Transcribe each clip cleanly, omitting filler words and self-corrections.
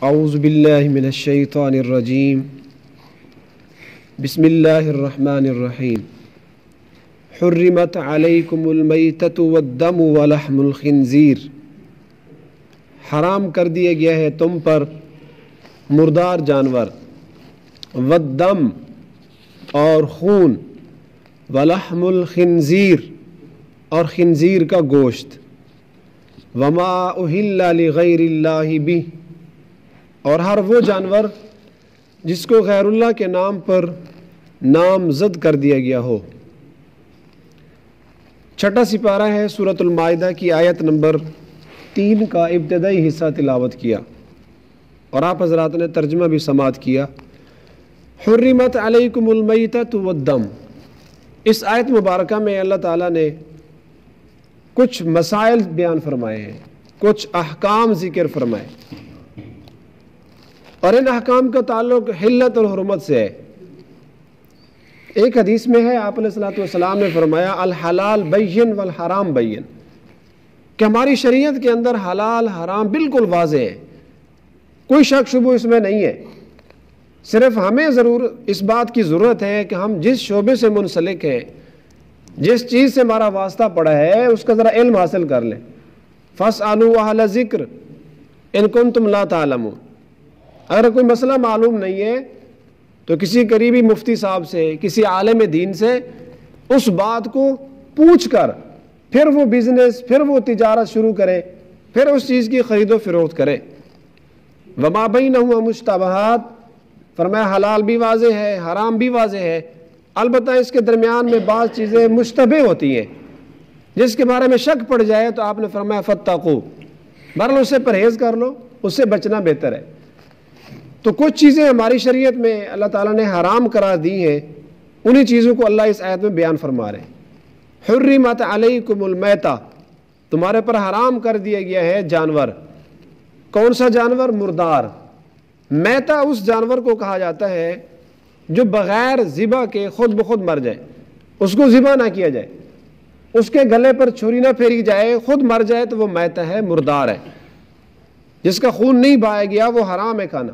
اعوذ باللہ من الشیطان الرجیم بسم اللہ الرحمن الرحیم حرمت علیکم المیتۃ والدم ولحم الخنزیر، حرام کر دیا گیا ہے تم پر مردار جانور، والدم اور خون، ولحم الخنزیر اور خنزیر کا گوشت، وما اہل لغیر اللہ بہ اور ہر وہ جانور جس کو غیر اللہ کے نام پر نامزد کر دیا گیا ہو۔ چھٹا سپارہ ہے سورۃ المائدہ کی آیت نمبر 3 کا ابتدائی حصہ تلاوت کیا اور آپ حضرات نے ترجمہ بھی سماعت کیا۔ حرمت علیکم المیتۃ والدم، اس آیت مبارکہ میں اللہ تعالیٰ نے کچھ مسائل بیان فرمائے ہیں، کچھ احکام ذکر فرمائے، اور ان احکام کا تعلق حلت اور حرمت سے ہے۔ ایک حدیث میں ہے آپ علیہ الصلوۃ والسلام نے فرمایا الحلال بین والحرام بین، کہ ہماری شریعت کے اندر حلال حرام بالکل واضح ہے، کوئی شک شبہ اس میں نہیں ہے۔ صرف ہمیں ضرور اس بات کی ضرورت ہے کہ ہم جس شعبے سے منسلک ہیں، جس چیز سے ہمارا واسطہ پڑا ہے، اس کا ذرا علم حاصل کر لیں۔ فاسألوا اہل الذکر ان کنتم لا تعلمون، اگر کوئی مسئلہ معلوم نہیں ہے تو کسی قریبی مفتی صاحب سے، کسی عالم دین سے اس بات کو پوچھ کر پھر وہ بزنس، پھر وہ تجارت شروع کرے، پھر اس چیز کی خرید و فروخت کرے۔ وما بینہما مشتبہات، فرمایا حلال بھی واضح ہے، حرام بھی واضح ہے، البتہ اس کے درمیان میں بعض چیزیں مشتبہ ہوتی ہیں، جس کے بارے میں شک پڑ جائے تو آپ نے فرمایا فاتقوا، بہرحال اس سے پرہیز کر لو، اس سے بچنا بہتر ہے۔ تو کچھ چیزیں ہماری شریعت میں اللہ تعالیٰ نے حرام قرار دی ہیں، انہی چیزوں کو اللہ اس آیت میں بیان فرما رہے ہیں۔ حرمت علیکم المیتہ، تمہارے پر حرام کر دیا گیا ہے جانور۔ کون سا جانور؟ مردار۔ میتہ اس جانور کو کہا جاتا ہے جو بغیر ذبح کے خود بخود مر جائے، اس کو ذبح نہ کیا جائے، اس کے گلے پر چھری نہ پھیری جائے، خود مر جائے تو وہ میتہ ہے، مردار ہے۔ جس کا خون نہیں بہایا گیا وہ حرام ہے کھانا۔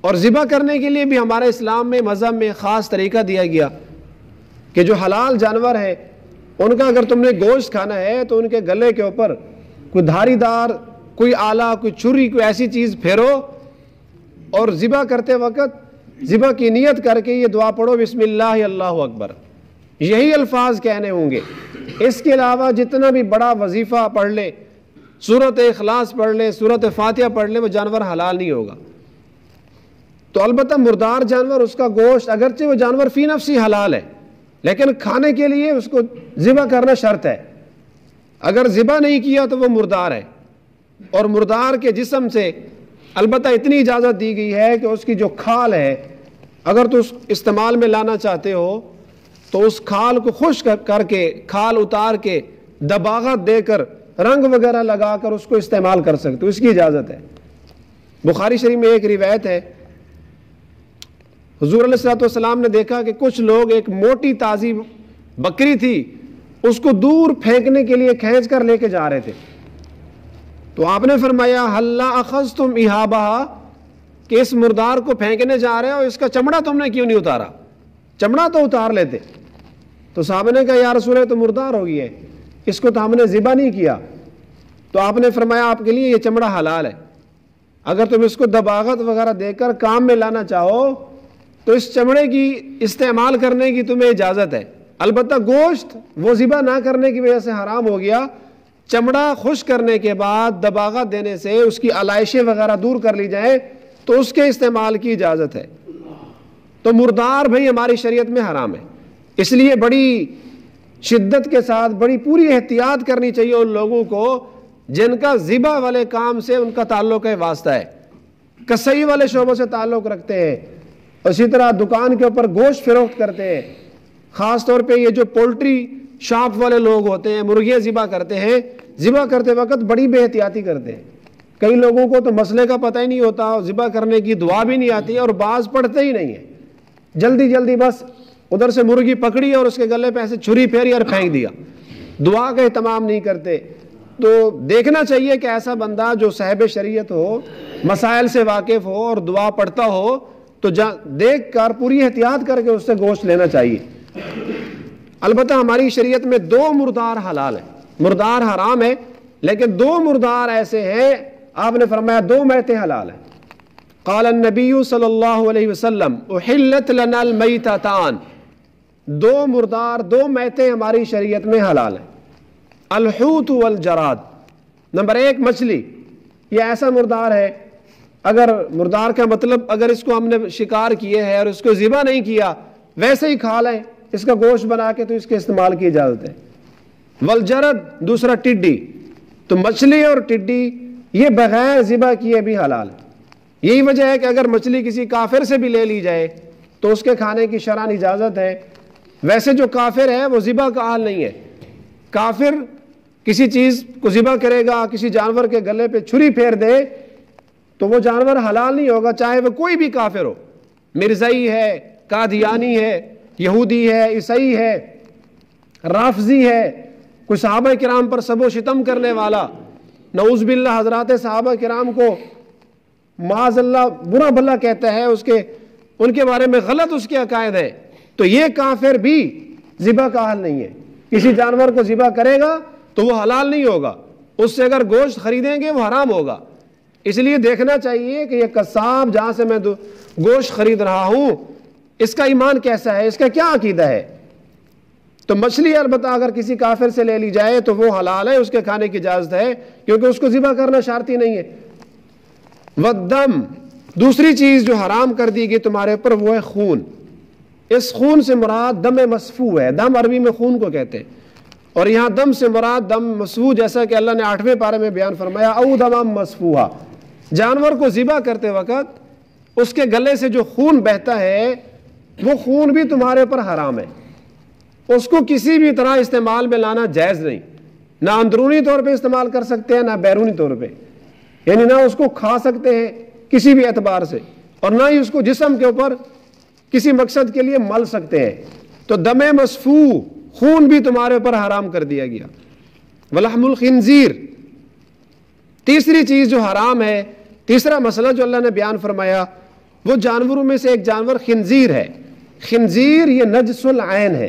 اور ذبح کرنے کے لیے بھی ہمارے اسلام میں، مذہب میں خاص طریقہ دیا گیا کہ جو حلال جانور ہیں ان کا اگر تم نے گوشت کھانا ہے تو ان کے گلے کے اوپر کوئی دھاری دار، کوئی آلہ، کوئی چھری، کوئی ایسی چیز پھیرو، اور ذبح کرتے وقت ذبح کی نیت کر کے یہ دعا پڑھو بسم اللہ اللہ اکبر، یہی الفاظ کہنے ہوں گے۔ اس کے علاوہ جتنا بھی بڑا وظیفہ پڑھ لے، سورۃ اخلاص پڑھ لے، سورۃ فاتحہ پڑھ لے، وہ جانور حلال نہیں ہوگا۔ تو البتہ مردار جانور، اس کا گوشت اگرچہ وہ جانور فی نفسی حلال ہے، لیکن کھانے کے لیے اس کو ذبح کرنا شرط ہے۔ اگر ذبح نہیں کیا تو وہ مردار ہے۔ اور مردار کے جسم سے البتہ اتنی اجازت دی گئی ہے کہ اس کی جو کھال ہے، اگر تو اس استعمال میں لانا چاہتے ہو تو اس کھال کو خشک کر کے، کھال اتار کے، دباغت دے کر، رنگ وغیرہ لگا کر اس کو استعمال کر سکتے ہو، اس کی اجازت ہے۔ بخاری شریف میں ایک روایت ہے، حضور علیہ الصلوۃ والسلام نے دیکھا کہ کچھ لوگ ایک موٹی تازی بکری تھی، اس کو دور پھینکنے کے لیے کھینچ کر لے کے جا رہے تھے، تو آپ نے فرمایا ہلا اخذتم اہابہا، کہ اس مردار کو پھینکنے جا رہے ہو، اس کا چمڑا تم نے کیوں نہیں اتارا؟ چمڑا تو اتار لیتے۔ تو صحابہ نے کہا یا رسول اللہ تو مردار ہو گئی ہے، اس کو تو ہم نے ذبح نہیں کیا۔ تو آپ نے فرمایا آپ کے لیے یہ چمڑا حلال ہے، اگر تم اس کو دباغت وغیرہ دے کر کام میں لانا چاہو تو اس چمڑے کی استعمال کرنے کی تمہیں اجازت ہے، البتہ گوشت وہ ذبح نہ کرنے کی وجہ سے حرام ہو گیا۔ چمڑا خشک کرنے کے بعد دباغت دینے سے اس کی علائشیں وغیرہ دور کر لی جائیں تو اس کے استعمال کی اجازت ہے۔ تو مردار بھائی ہماری شریعت میں حرام ہے، اس لیے بڑی شدت کے ساتھ بڑی پوری احتیاط کرنی چاہیے ان لوگوں کو جن کا ذبح والے کام سے ان کا تعلق ہے، واسطہ ہے، کسائی والے شعبوں سے تعلق رکھتے ہیں، اسی طرح دکان کے اوپر گوشت فروخت کرتے ہیں۔ خاص طور پہ یہ جو پولٹری شاپ والے لوگ ہوتے ہیں، مرغیاں ذبح کرتے ہیں، ذبح کرتے وقت بڑی بے احتیاطی کرتے ہیں۔ کئی لوگوں کو تو مسئلے کا پتہ ہی نہیں ہوتا، ذبح کرنے کی دعا بھی نہیں آتی اور بعض پڑھتے ہی نہیں ہیں، جلدی جلدی بس ادھر سے مرغی پکڑی اور اس کے گلے پہ ایسے چھری پھیری اور پھینک دیا، دعا کا اہتمام نہیں کرتے۔ تو دیکھنا چاہیے کہ ایسا بندہ جو صاحب شریعت ہو، مسائل سے واقف ہو اور دعا پڑھتا ہو تو دیکھ کر پوری احتیاط کر کے اس سے گوشت لینا چاہیے۔ البتہ ہماری شریعت میں 2 مردار حلال ہیں، مردار حرام ہے، لیکن 2 مردار ایسے ہیں، آپ نے فرمایا 2 میتیں حلال ہیں۔ قال النبی صلی اللہ علیہ وسلم احلت لنا المیتتان، 2 مردار 2 میتیں ہماری شریعت میں حلال ہیں، الحوت والجراد۔ نمبر 1 مچھلی، یہ ایسا مردار ہے، اگر مردار کا مطلب اگر اس کو ہم نے شکار کیے ہے اور اس کو ذبح نہیں کیا ویسے ہی کھا لیں اس کا گوشت بنا کے تو اس کے استعمال کی اجازت ہے۔ والجرد دوسرا ٹڈی، تو مچھلی اور ٹڈی یہ بغیر ذبح کیے بھی حلال ہے۔ یہی وجہ ہے کہ اگر مچھلی کسی کافر سے بھی لے لی جائے تو اس کے کھانے کی شرعاً اجازت ہے۔ ویسے جو کافر ہے وہ ذبح کا اہل نہیں ہے، کافر کسی چیز کو ذبح کرے گا، کسی جانور کے گلے پہ چھری پھیر دے تو وہ جانور حلال نہیں ہوگا، چاہے وہ کوئی بھی کافر ہو، مرزائی ہے، قادیانی ہے، یہودی ہے، عیسائی ہے، رافضی ہے، کوئی صحابہ کرام پر سب و شتم کرنے والا، نعوذ باللہ حضرات صحابہ کرام کو معاذ اللہ برا بھلا کہتا ہے، ان کے بارے میں غلط اس کے عقائد ہیں، تو یہ کافر بھی ذبح کا اہل نہیں ہے۔ کسی جانور کو ذبح کرے گا تو وہ حلال نہیں ہوگا، اس سے اگر گوشت خریدیں گے وہ حرام ہوگا۔ اس لیے دیکھنا چاہیے کہ یہ قصاب جہاں سے میں گوشت خرید رہا ہوں اس کا ایمان کیسا ہے، اس کا کیا عقیدہ ہے۔ تو مچھلی البتہ اگر کسی کافر سے لے لی جائے تو وہ حلال ہے، اس کے کھانے کی اجازت ہے، کیونکہ اس کو ذبح کرنا شرط ہی نہیں ہے۔ والدم، دوسری چیز جو حرام کر دی گئی تمہارے اوپر وہ ہے خون۔ اس خون سے مراد دم مسفوح ہے، دم عربی میں خون کو کہتے ہیں، اور یہاں دم سے مراد دم مسفوح، جیسا کہ اللہ نے 8ویں پارے میں بیان فرمایا او دم مسفوحا، جانور کو ذبح کرتے وقت اس کے گلے سے جو خون بہتا ہے وہ خون بھی تمہارے اوپر حرام ہے، اس کو کسی بھی طرح استعمال میں لانا جائز نہیں، نہ اندرونی طور پہ استعمال کر سکتے ہیں نہ بیرونی طور پہ، یعنی نہ اس کو کھا سکتے ہیں کسی بھی اعتبار سے اور نہ ہی اس کو جسم کے اوپر کسی مقصد کے لیے مل سکتے ہیں۔ تو دم مسفوح خون بھی تمہارے اوپر حرام کر دیا گیا۔ ولحم الخنزیر، تیسری چیز جو حرام ہے، تیسرا مسئلہ جو اللہ نے بیان فرمایا وہ جانوروں میں سے ایک جانور خنزیر ہے۔ خنزیر یہ نجس العین ہے۔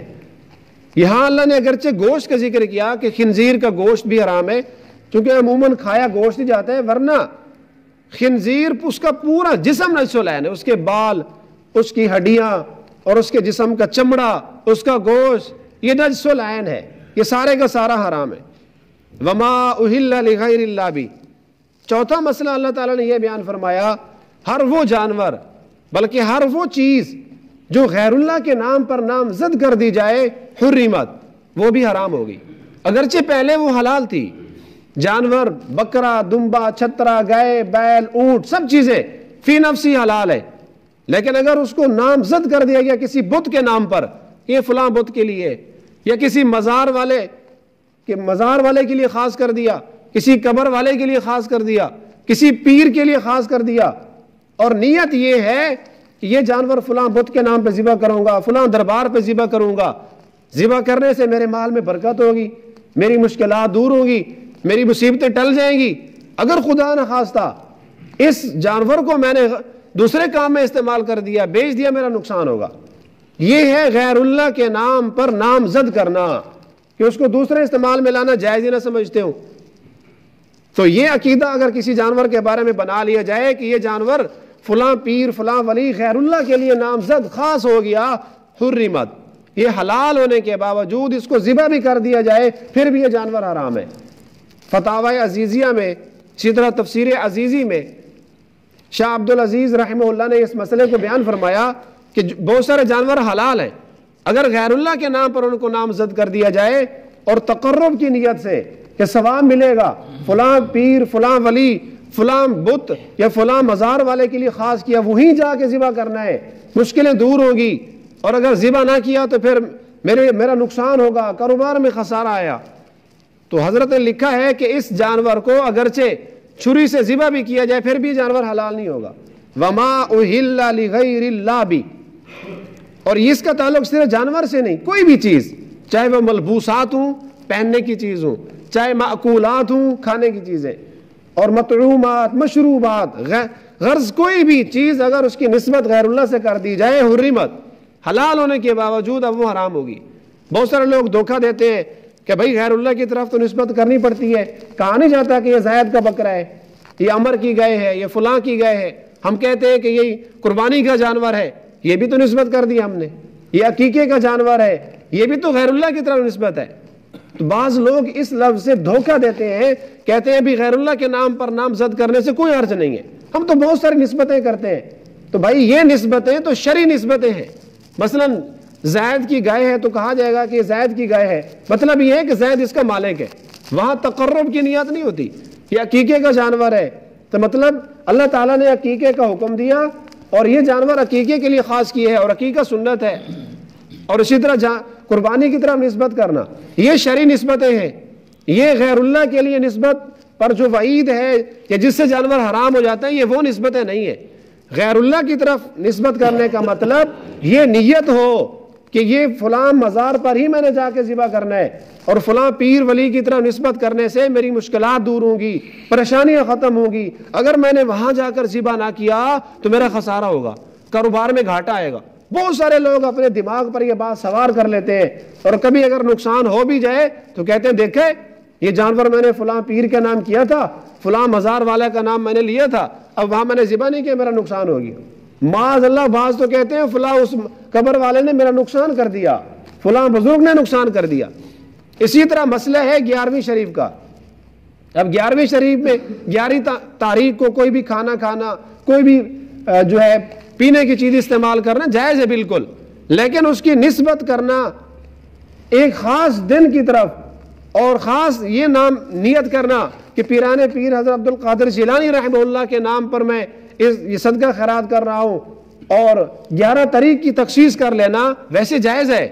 یہاں اللہ نے اگرچہ گوشت کا ذکر کیا کہ خنزیر کا گوشت بھی حرام ہے، چونکہ عموماً کھایا گوشت ہی جاتا ہے، ورنہ خنزیر اس کا پورا جسم نجس العین ہے، اس کے بال، اس کی ہڈیاں اور اس کے جسم کا چمڑا، اس کا گوشت یہ نجس العین ہے، یہ سارے کا سارا حرام ہے۔ وما اہل لغیر اللہ بھی، چوتھا مسئلہ اللہ تعالیٰ نے یہ بیان فرمایا ہر وہ جانور بلکہ ہر وہ چیز جو غیر اللہ کے نام پر نامزد کر دی جائے حرمت، وہ بھی حرام ہوگی، اگرچہ پہلے وہ حلال تھی۔ جانور بکرا، دمبا، چھترا، گائے، بیل، اونٹ سب چیزیں فی نفسی حلال ہے، لیکن اگر اس کو نامزد کر دیا گیا کسی بت کے نام پر، یہ فلاں بت کے لیے، یا کسی مزار والے کے لیے خاص کر دیا، کسی قبر والے کے لیے خاص کر دیا، کسی پیر کے لیے خاص کر دیا، اور نیت یہ ہے کہ یہ جانور فلاں بت کے نام پہ ذبح کروں گا، فلاں دربار پہ ذبح کروں گا، ذبح کرنے سے میرے مال میں برکت ہوگی، میری مشکلات دور ہوگی، میری مصیبتیں ٹل جائیں گی۔ اگر خدا نہ خواستہ اس جانور کو میں نے دوسرے کام میں استعمال کر دیا، بیچ دیا، میرا نقصان ہوگا۔ یہ ہے غیر اللہ کے نام پر نامزد کرنا، کہ اس کو دوسرے استعمال میں لانا جائز ہی نہ سمجھتے ہوں۔ تو یہ عقیدہ اگر کسی جانور کے بارے میں بنا لیا جائے کہ یہ جانور فلاں پیر فلاں ولی غیر اللہ کے لیے نامزد خاص ہو گیا، حرمت، یہ حلال ہونے کے باوجود اس کو ذبح بھی کر دیا جائے پھر بھی یہ جانور حرام ہے۔ فتاوی عزیزیہ میں، اسی طرح تفسیر عزیزی میں شاہ عبدالعزیز رحمہ اللہ نے اس مسئلے کو بیان فرمایا کہ بہت سارے جانور حلال ہیں، اگر غیر اللہ کے نام پر ان کو نامزد کر دیا جائے اور تقرب کی نیت سے کہ ثواب ملے گا، فلاں پیر فلاں ولی فلاں بت یا فلاں مزار والے کے لیے خاص کیا، وہیں جا کے ذبح کرنا ہے، مشکلیں دور ہوگی، اور اگر ذبح نہ کیا تو پھر میرا نقصان ہوگا، کاروبار میں خسارہ آیا۔ تو حضرت نے لکھا ہے کہ اس جانور کو اگرچہ چھری سے ذبح بھی کیا جائے پھر بھی جانور حلال نہیں ہوگا۔ وما اہل لغیر اللہ بھی، اور اس کا تعلق صرف جانور سے نہیں، کوئی بھی چیز، چاہے وہ ملبوسات ہوں، پہننے کی چیز ہوں، چاہے معقولات ہوں کھانے کی چیزیں، اور مطعومات مشروبات، غرض کوئی بھی چیز اگر اس کی نسبت غیر اللہ سے کر دی جائے حرمت، حلال ہونے کے باوجود اب وہ حرام ہوگی۔ بہت سارے لوگ دھوکہ دیتے ہیں کہ بھائی غیر اللہ کی طرف تو نسبت کرنی پڑتی ہے، کہا نہیں جاتا کہ یہ زید کا بکرا ہے، یہ عمر کی گائے ہے، یہ فلاں کی گائے ہے، ہم کہتے ہیں کہ یہ قربانی کا جانور ہے، یہ بھی تو نسبت کر دی ہم نے، یہ عقیقے کا جانور ہے، یہ بھی تو غیر اللہ کی طرف نسبت ہے۔ تو بعض لوگ اس لفظ سے دھوکہ دیتے ہیں، کہتے ہیں بھی غیر اللہ کے نام پر نامزد کرنے سے کوئی حرج نہیں ہے، ہم تو بہت ساری نسبتیں کرتے ہیں۔ تو بھائی یہ نسبتیں تو شرعی نسبتیں ہیں، مثلا زید کی گائے ہے تو کہا جائے گا کہ زید کی گائے ہے، مطلب یہ ہے کہ زید اس کا مالک ہے، وہاں تقرب کی نیت نہیں ہوتی۔ یہ عقیقے کا جانور ہے تو مطلب اللہ تعالیٰ نے عقیقے کا حکم دیا اور یہ جانور عقیقے کے لیے خاص کیے ہے اور عقیقہ سنت ہے، اور اسی طرح قربانی کی طرف نسبت کرنا یہ شرعی نسبتیں ہیں۔ یہ غیر اللہ کے لیے نسبت پر جو وعید ہے کہ جس سے جانور حرام ہو جاتا ہے، یہ وہ نسبتیں نہیں ہیں۔ غیر اللہ کی طرف نسبت کرنے کا مطلب یہ نیت ہو کہ یہ فلاں مزار پر ہی میں نے جا کے ذبح کرنا ہے، اور فلاں پیر ولی کی طرف نسبت کرنے سے میری مشکلات دور ہوں گی، پریشانیاں ختم ہوں گی، اگر میں نے وہاں جا کر ذبح نہ کیا تو میرا خسارہ ہوگا، کاروبار میں گھاٹا آئے گا۔ بہت سارے لوگ اپنے دماغ پر یہ بات سوار کر لیتے ہیں، اور کبھی اگر نقصان ہو بھی جائے تو کہتے ہیں دیکھیں یہ جانور میں نے فلاں پیر کا نام کیا تھا، فلاں مزار والا کا نام میں نے لیا تھا، اب وہاں میں نے ذبح نہیں کیا، میرا نقصان ہو گیا۔ معاذ اللہ بعض تو کہتے ہیں فلاں اس قبر والے نے میرا نقصان کر دیا، فلاں بزرگ نے نقصان کر دیا۔ اسی طرح مسئلہ ہے 11ویں شریف کا۔ اب 11ویں شریف میں 11 تاریخ کو کوئی بھی کھانا کھانا، کوئی بھی جو ہے پینے کی چیز استعمال کرنا جائز ہے بالکل، لیکن اس کی نسبت کرنا ایک خاص دن کی طرف اور خاص یہ نام نیت کرنا کہ پیران پیر حضرت عبد القادر جیلانی رحمہ اللہ کے نام پر میں یہ صدقہ خیرات کر رہا ہوں، اور 11 تاریخ کی تخصیص کر لینا ویسے جائز ہے،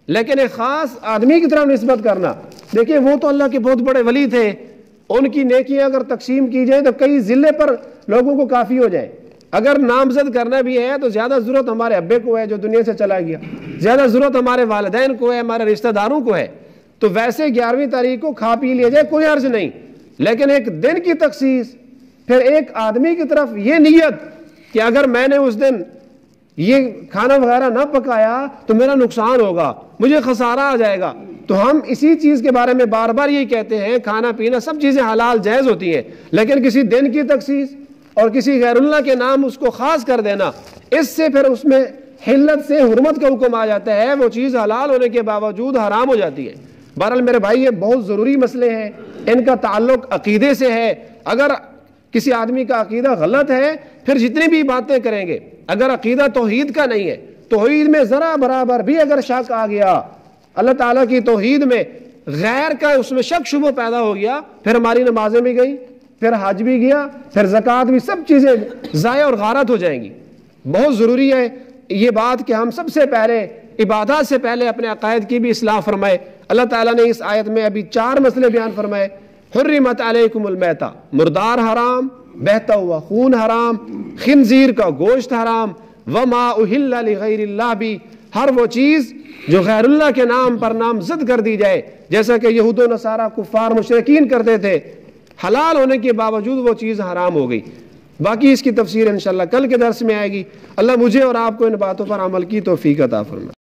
لیکن ایک خاص آدمی کی طرف نسبت کرنا، دیکھیں وہ تو اللہ کے بہت بڑے ولی تھے، ان کی نیکیاں اگر تقسیم کی جائیں تو کئی ضلع پر لوگوں کو کافی ہو جائے۔ اگر نامزد کرنا بھی ہے تو زیادہ ضرورت ہمارے ابے کو ہے جو دنیا سے چلا گیا، زیادہ ضرورت ہمارے والدین کو ہے، ہمارے رشتہ داروں کو ہے، تو ویسے 11ویں تاریخ کو کھا پی لیا جائے کوئی حرج نہیں، لیکن ایک دن کی تخصیص، پھر ایک آدمی کی طرف یہ نیت کہ اگر میں نے اس دن یہ کھانا وغیرہ نہ پکایا تو میرا نقصان ہوگا، مجھے خسارہ آ جائے گا، تو ہم اسی چیز کے بارے میں بار بار یہی کہتے ہیں کھانا پینا سب چیزیں حلال جائز ہوتی ہیں، لیکن کسی دن کی تخصیص اور کسی غیر اللہ کے نام اس کو خاص کر دینا، اس سے پھر اس میں حلت سے حرمت کا حکم آ جاتا ہے، وہ چیز حلال ہونے کے باوجود حرام ہو جاتی ہے۔ بہرحال میرے بھائی یہ بہت ضروری مسئلے ہیں، ان کا تعلق عقیدے سے ہے۔ اگر کسی آدمی کا عقیدہ غلط ہے پھر جتنی بھی باتیں کریں گے، اگر عقیدہ توحید کا نہیں ہے، توحید میں ذرا برابر بھی اگر شک آ گیا، اللہ تعالیٰ کی توحید میں غیر کا اس میں شک شبہ پیدا ہو گیا، پھر ہماری نمازیں بھی گئیں، پھر حج بھی گیا، پھر زکوٰۃ بھی، سب چیزیں ضائع اور غارت ہو جائیں گی۔ بہت ضروری ہے یہ بات کہ ہم سب سے پہلے عبادات سے پہلے اپنے عقائد کی بھی اصلاح فرمائے۔ اللہ تعالیٰ نے اس آیت میں ابھی 4 مسئلے بیان فرمائے۔ حرمت علیکم المیتہ، مردار حرام، بہتا ہوا خون حرام، خنزیر کا گوشت حرام، وما اہل لغیر اللہ بھی، ہر وہ چیز جو غیر اللہ کے نام پر نامزد کر دی جائے، جیسا کہ یہود و نصارہ کفار مشرکین کرتے تھے، حلال ہونے کے باوجود وہ چیز حرام ہو گئی۔ باقی اس کی تفسیر انشاءاللہ کل کے درس میں آئے گی۔ اللہ مجھے اور آپ کو ان باتوں پر عمل کی توفیق عطا فرمائے۔